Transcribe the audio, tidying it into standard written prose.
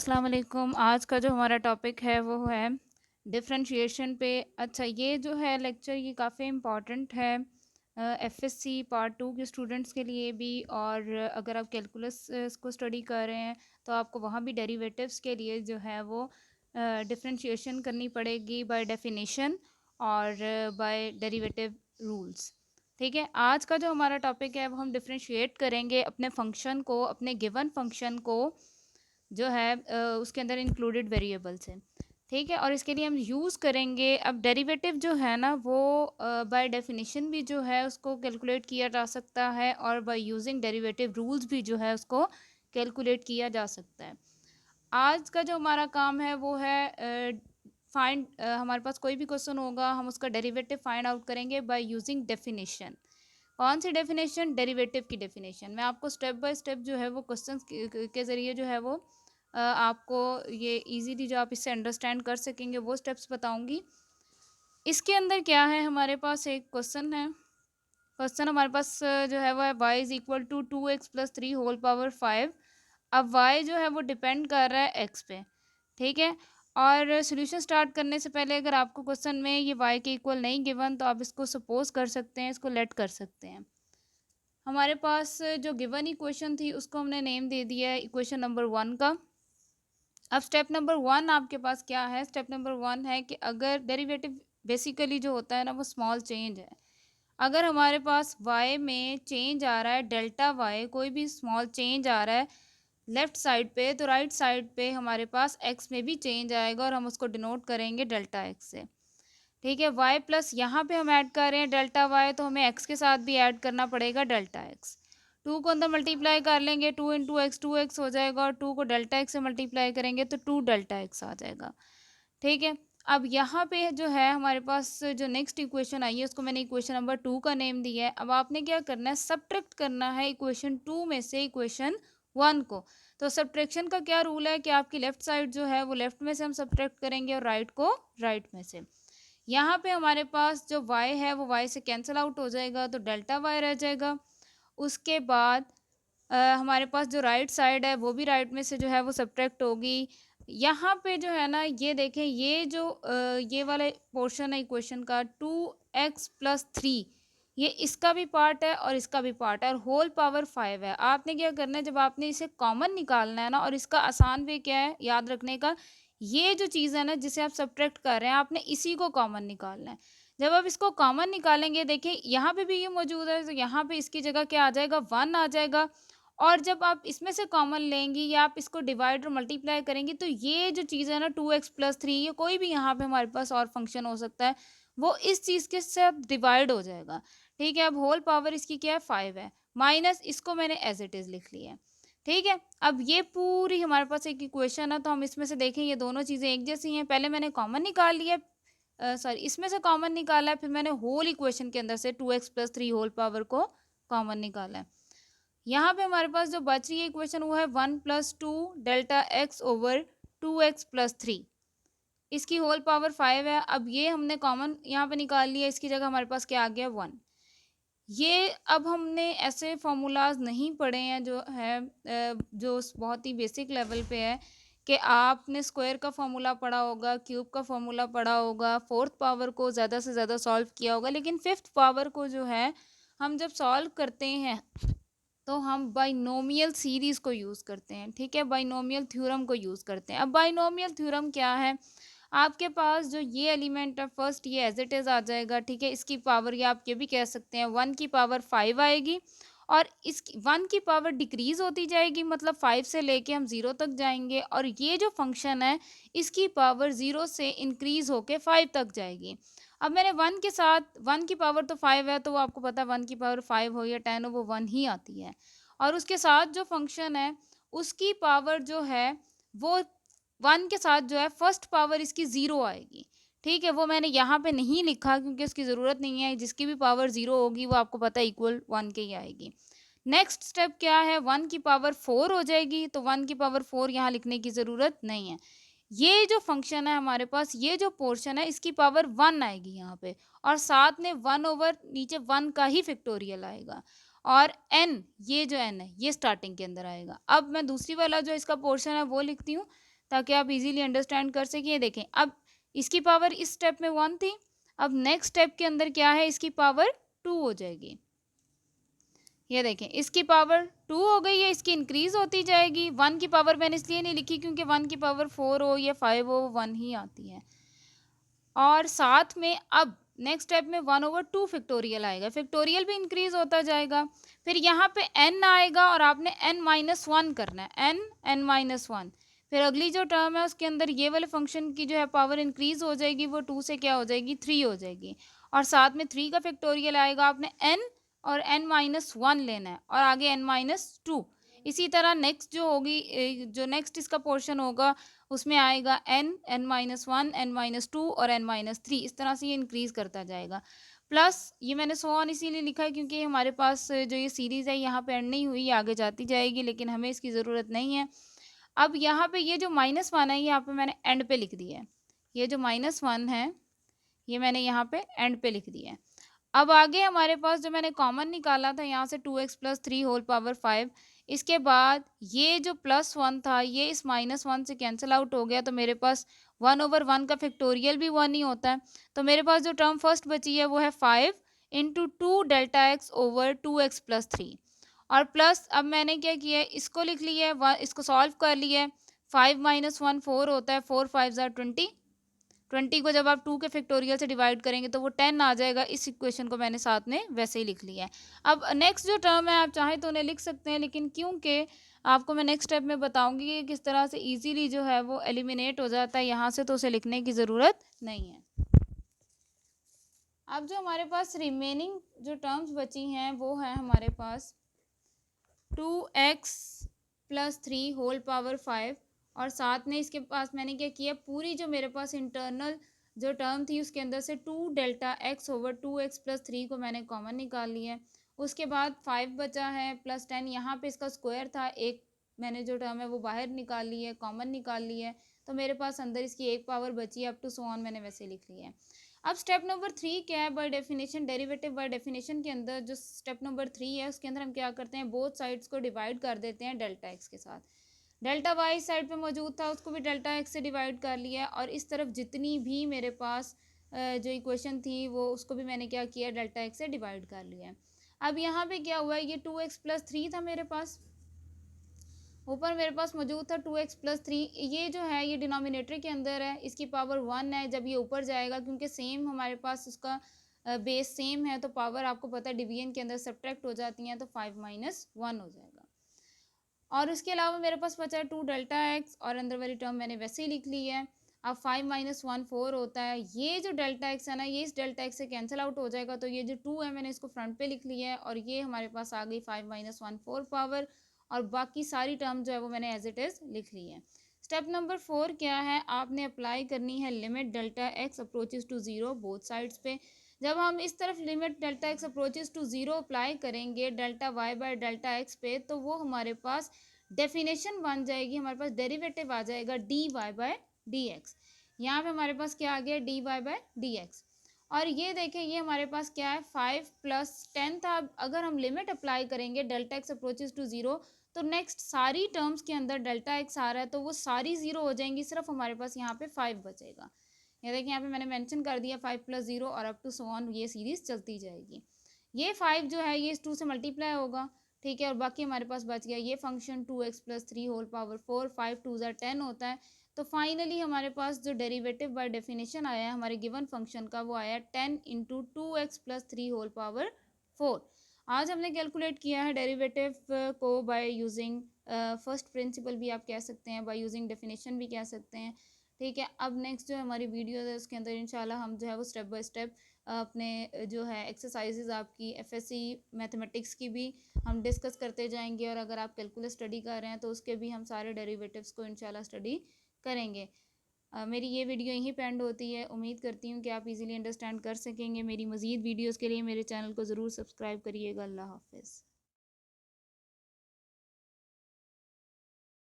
अस्सलाम वालेकुम। आज का जो हमारा टॉपिक है वो है डिफरेंशिएशन पे। अच्छा, ये जो है लेक्चर ये काफ़ी इम्पॉर्टेंट है एफएससी पार्ट 2 के स्टूडेंट्स के लिए भी। और अगर आप कैलकुलस को स्टडी कर रहे हैं तो आपको वहाँ भी डेरिवेटिव्स के लिए जो है वो डिफरेंशिएशन करनी पड़ेगी बाय डेफिनेशन और बाय डेरिवेटिव रूल्स। ठीक है, आज का जो हमारा टॉपिक है वो हम डिफरेंशिएट करेंगे अपने फंक्शन को, अपने गिवन फंक्शन को जो है उसके अंदर इंक्लूडेड वेरिएबल से। ठीक है, और इसके लिए हम यूज़ करेंगे अब डेरिवेटिव जो है ना वो बाय डेफिनेशन भी जो है उसको कैलकुलेट किया जा सकता है और बाय यूजिंग डेरिवेटिव रूल्स भी जो है उसको कैलकुलेट किया जा सकता है। आज का जो हमारा काम है वो है फाइंड, हमारे पास कोई भी क्वेश्चन होगा हम उसका डेरिवेटिव फाइंड आउट करेंगे बाय यूजिंग डेफिनेशन। कौन सी डेफिनेशन? डेरिवेटिव की डेफिनेशन। मैं आपको स्टेप बाय स्टेप जो है वो क्वेश्चंस के ज़रिए जो है वो आपको ये इजीली जो आप इससे अंडरस्टैंड कर सकेंगे वो स्टेप्स बताऊंगी। इसके अंदर क्या है, हमारे पास एक क्वेश्चन है। क्वेश्चन हमारे पास जो है वो है y is equal to 2x+3 whole power 5। अब y जो है वो डिपेंड कर रहा है x पे। ठीक है, और सॉल्यूशन स्टार्ट करने से पहले अगर आपको क्वेश्चन में ये y के इक्वल नहीं गिवन तो आप इसको सपोज कर सकते हैं, इसको लेट कर सकते हैं। हमारे पास जो गिवन इक्वेशन थी उसको हमने नेम दे दिया है इक्वेशन नंबर 1 का। अब स्टेप नंबर 1 आपके पास क्या है? स्टेप नंबर 1 है कि अगर डेरिवेटिव बेसिकली जो होता है ना वो स्मॉल चेंज है। अगर हमारे पास y में चेंज आ रहा है डेल्टा y, कोई भी स्मॉल चेंज आ रहा है लेफ्ट साइड पे, तो राइट साइड पे हमारे पास x में भी चेंज आएगा और हम उसको डिनोट करेंगे डेल्टा x से। ठीक है, y प्लस यहाँ पे हम ऐड कर रहे हैं डेल्टा y, तो हमें x के साथ भी ऐड करना पड़ेगा डेल्टा x। 2 को अंदर मल्टीप्लाई कर लेंगे, 2 इंटू एक्स 2x हो जाएगा, और 2 को डेल्टा x से मल्टीप्लाई करेंगे तो 2 डेल्टा x आ जाएगा। ठीक है, अब यहाँ पे जो है हमारे पास जो नेक्स्ट इक्वेशन आई है उसको मैंने इक्वेशन नंबर 2 का नेम दिया है। अब आपने क्या करना है, सब्ट्रैक्ट करना है इक्वेशन 2 में से इक्वेशन 1 को। तो सब्ट्रैक्शन का क्या रूल है कि आपकी लेफ्ट साइड जो है वो लेफ्ट में से हम सब्ट्रैक्ट करेंगे और राइट को राइट में से। यहाँ पे हमारे पास जो y है वो y से कैंसिल आउट हो जाएगा तो डेल्टा y रह जाएगा। उसके बाद हमारे पास जो राइट साइड है वो भी राइट में से जो है वो सब्ट्रैक्ट होगी। यहाँ पे जो है ना ये देखें, ये जो ये वाला पोर्शन है इक्वेशन का 2x+3, ये इसका भी पार्ट है और इसका भी पार्ट है और होल पावर 5 है। आपने क्या करना है, जब आपने इसे कॉमन निकालना है ना, और इसका आसान वे क्या है याद रखने का, ये जो चीज़ है ना जिसे आप सब्ट्रैक्ट कर रहे हैं आपने इसी को कॉमन निकालना है। जब आप इसको कॉमन निकालेंगे, देखिए यहाँ पे भी ये मौजूद है तो यहाँ पे इसकी जगह क्या आ जाएगा, 1 आ जाएगा। और जब आप इसमें से कॉमन लेंगी या आप इसको डिवाइड और मल्टीप्लाई करेंगी तो ये जो चीज़ है ना 2x+3, ये कोई भी यहाँ पे हमारे पास और फंक्शन हो सकता है, वो इस चीज़ के साथ डिवाइड हो जाएगा। ठीक है, अब होल पावर इसकी क्या है, 5 है, माइनस इसको मैंने एज इट इज़ लिख लिया है। ठीक है, अब ये पूरी हमारे पास एक इक्वेशन है तो हम इसमें से देखें ये दोनों चीज़ें एक जैसी हैं। पहले मैंने कॉमन निकाल लिया, सॉरी इसमें से कॉमन निकाला है, फिर मैंने होल इक्वेशन के अंदर से 2x+3 होल पावर को कॉमन निकाला है। यहाँ पे हमारे पास जो बच रही है इक्वेशन वो है 1+2 डेल्टा x ओवर 2x+3, इसकी होल पावर 5 है। अब ये हमने कॉमन यहाँ पे निकाल लिया, इसकी जगह हमारे पास क्या आ गया, 1। ये अब हमने ऐसे फार्मूलाज नहीं पढ़े हैं जो है जो बहुत ही बेसिक लेवल पे है, कि आपने स्क्वायर का फार्मूला पढ़ा होगा, क्यूब का फार्मूला पढ़ा होगा, फोर्थ पावर को ज़्यादा से ज़्यादा सॉल्व किया होगा, लेकिन फिफ्थ पावर को जो है हम जब सॉल्व करते हैं तो हम बाइनोमियल सीरीज़ को यूज़ करते हैं। ठीक है, बाइनोमियल थ्योरम को यूज़ करते हैं। अब बाइनोमियल थ्योरम क्या है, आपके पास जो ये एलिमेंट है फर्स्ट ये एज इट इज़ आ जाएगा। ठीक है, इसकी पावर या आप ये भी कह सकते हैं 1 की पावर 5 आएगी, और इसकी 1 की पावर डिक्रीज़ होती जाएगी, मतलब 5 से लेके हम 0 तक जाएंगे, और ये जो फंक्शन है इसकी पावर 0 से इंक्रीज़ होके 5 तक जाएगी। अब मैंने 1 के साथ, 1 की पावर तो 5 है तो वो आपको पता है 1 की पावर 5 हो या 10 हो वो 1 ही आती है, और उसके साथ जो फंक्शन है उसकी पावर जो है वो 1 के साथ जो है फर्स्ट पावर इसकी 0 आएगी। ठीक है, वो मैंने यहाँ पे नहीं लिखा क्योंकि उसकी ज़रूरत नहीं है, जिसकी भी पावर 0 होगी वो आपको पता है इक्वल 1 के ही आएगी। नेक्स्ट स्टेप क्या है, 1 की पावर 4 हो जाएगी, तो 1 की पावर 4 यहाँ लिखने की ज़रूरत नहीं है। ये जो फंक्शन है हमारे पास, ये जो पोर्शन है इसकी पावर 1 आएगी यहाँ पे, और साथ में 1 ओवर नीचे 1 का ही फैक्टोरियल आएगा, और n, ये जो n है ये स्टार्टिंग के अंदर आएगा। अब मैं दूसरी वाला जो इसका पोर्शन है वो लिखती हूँ। ताकि आप इजीली अंडरस्टैंड कर सकें। ये देखें, अब इसकी पावर इस स्टेप में 1 थी, अब नेक्स्ट स्टेप के अंदर क्या है, इसकी पावर 2 हो जाएगी। ये देखें, इसकी पावर 2 हो गई है, इसकी इंक्रीज होती जाएगी। 1 की पावर मैंने इसलिए नहीं लिखी क्योंकि 1 की पावर 4 हो या 5 हो, 1 ही आती है। और साथ में अब नेक्स्ट स्टेप में 1/2 फैक्टोरियल आएगा, फैक्टोरियल भी इंक्रीज होता जाएगा। फिर यहाँ पे n आएगा और आपने n-1 करना है, n-1। फिर अगली जो टर्म है उसके अंदर ये वाले फंक्शन की जो है पावर इंक्रीज हो जाएगी, वो 2 से क्या हो जाएगी, 3 हो जाएगी। और साथ में 3 का फैक्टोरियल आएगा, आपने n और n-1 लेना है और आगे n-2। इसी तरह नेक्स्ट जो होगी, जो नेक्स्ट इसका पोर्शन होगा उसमें आएगा n-1, n-2 और n-3। इस तरह से ये इंक्रीज करता जाएगा। प्लस ये मैंने सो ऑन इसीलिए लिखा है क्योंकि हमारे पास जो ये सीरीज़ है यहाँ पे एंड नहीं हुई, आगे जाती जाएगी, लेकिन हमें इसकी ज़रूरत नहीं है। अब यहाँ पे ये जो -1 है, यहाँ पे मैंने एंड पे लिख दिया है। ये जो -1 है ये मैंने यहाँ पे एंड पे लिख दिया है। अब आगे हमारे पास जो मैंने कॉमन निकाला था यहाँ से 2x + 3 होल पावर 5, इसके बाद ये जो +1 था ये इस -1 से कैंसिल आउट हो गया, तो मेरे पास 1/1 का फैक्टोरियल भी 1 ही होता है। तो मेरे पास जो टर्म फर्स्ट बची है वो है 5 × 2 डेल्टा x ओवर 2x + 3। और प्लस अब मैंने क्या किया है, इसको लिख लिया है, इसको सॉल्व कर लिया है। 5 - 1 4 होता है, 4 5 = 20। 20 को जब आप 2 के फैक्टोरियल से डिवाइड करेंगे तो वो 10 आ जाएगा। इस इक्वेशन को मैंने साथ में वैसे ही लिख लिया है। अब नेक्स्ट जो टर्म है आप चाहें तो उन्हें लिख सकते हैं, लेकिन क्योंकि आपको मैं नेक्स्ट स्टेप में बताऊंगी कि किस तरह से इजीली जो है वो एलिमिनेट हो जाता है यहाँ से, तो उसे लिखने की ज़रूरत नहीं है। अब जो हमारे पास रिमेनिंग जो टर्म्स बची हैं वो है हमारे पास 2x + 3 होल पावर 5, और साथ में इसके पास मैंने क्या किया, पूरी जो मेरे पास इंटरनल जो टर्म थी उसके अंदर से 2 डेल्टा x ओवर 2x + 3 को मैंने कॉमन निकाल लिया है। उसके बाद 5 बचा है प्लस 10, यहाँ पे इसका स्क्वायर था, एक मैंने जो टर्म है वो बाहर निकाल ली है, कॉमन निकाल ली है, तो मेरे पास अंदर इसकी एक पावर बची है, अप टू सो ऑन मैंने वैसे लिख लिया है। अब स्टेप नंबर 3 क्या है, by definition derivative by definition के अंदर जो स्टेप नंबर 3 है उसके अंदर हम क्या करते हैं, बोथ साइड्स को डिवाइड कर देते हैं डेल्टा x के साथ। डेल्टा y साइड पे मौजूद था उसको भी डेल्टा x से डिवाइड कर लिया, और इस तरफ जितनी भी मेरे पास जो इक्वेशन थी वो उसको भी मैंने क्या किया, डेल्टा x से डिवाइड कर लिया। अब यहाँ पे क्या हुआ है, ये 2x + 3 था मेरे पास, ऊपर मेरे पास मौजूद था 2x + 3, ये जो है ये डिनोमिनेटर के अंदर है, इसकी पावर 1 है। जब ये ऊपर जाएगा, क्योंकि सेम हमारे पास उसका बेस सेम है, तो पावर आपको पता है डिवीजन के अंदर सब्ट्रैक्ट हो जाती हैं, तो 5 - 1 हो जाएगा। और उसके अलावा मेरे पास बचा है 2 डेल्टा x, और अंदर वाली टर्म मैंने वैसे ही लिख ली है। अब 5 - 1 4 होता है, ये जो डेल्टा x है ना ये इस डेल्टा x से कैंसिल आउट हो जाएगा, तो ये जो 2 है मैंने इसको फ्रंट पे लिख लिया है, और ये हमारे पास आ गई 5 - 1 4 पावर, और बाकी सारी टर्म जो है वो मैंने एज इट इज़ लिख ली है। स्टेप नंबर 4 क्या है, आपने अप्लाई करनी है limit delta x approaches to 0 both sides पे। जब हम इस तरफ limit delta x approaches to 0 apply करेंगे delta y by delta x पे, तो वो हमारे पास डेफिनेशन बन जाएगी, हमारे पास डेरिवेटिव आ जाएगा dy बाय dx। यहाँ पे हमारे पास क्या आ गया, dy बाय dx। और ये देखें, ये हमारे पास क्या है, 5 + 10 था। अगर हम लिमिट अप्लाई करेंगे डेल्टा x अप्रोचेज टू 0, तो नेक्स्ट सारी टर्म्स के अंदर डेल्टा x आ रहा है, तो वो सारी 0 हो जाएंगी, सिर्फ हमारे पास यहाँ पे 5 बचेगा। ये देखिए यहाँ पे मैंने मेंशन कर दिया 5 + 0 और अप टू सो ऑन, ये सीरीज चलती जाएगी। ये 5 जो है ये इस 2 से मल्टीप्लाई होगा, ठीक है, और बाकी हमारे पास बच गया ये फंक्शन 2x + 3 होल पावर 4, 5 2 = 10 होता है। तो फाइनली हमारे पास जो डेरिवेटिव बाय डेफिनेशन आया है हमारे गिवन फंक्शन का, वो आया 10 × 2x + 3 होल पावर 4। आज हमने कैलकुलेट किया है डेरिवेटिव को बाय यूजिंग फर्स्ट प्रिंसिपल भी आप कह सकते हैं, बाय यूजिंग डेफिनेशन भी कह सकते हैं, ठीक है। अब नेक्स्ट जो हमारी वीडियो है उसके अंदर इंशाल्लाह हम जो है वो स्टेप बाय स्टेप अपने जो है एक्सरसाइजेज आपकी एफएससी मैथमेटिक्स की भी हम डिस्कस करते जाएंगे, और अगर आप कैलकुलस स्टडी कर रहे हैं तो उसके भी हम सारे डेरिवेटिव्स को इंशाल्लाह स्टडी करेंगे। मेरी ये वीडियो यहीं पे एंड होती है। उम्मीद करती हूँ कि आप इजीली अंडरस्टैंड कर सकेंगे। मेरी मज़ीद वीडियोस के लिए मेरे चैनल को ज़रूर सब्सक्राइब करिएगा। अल्लाह हाफ़िज़।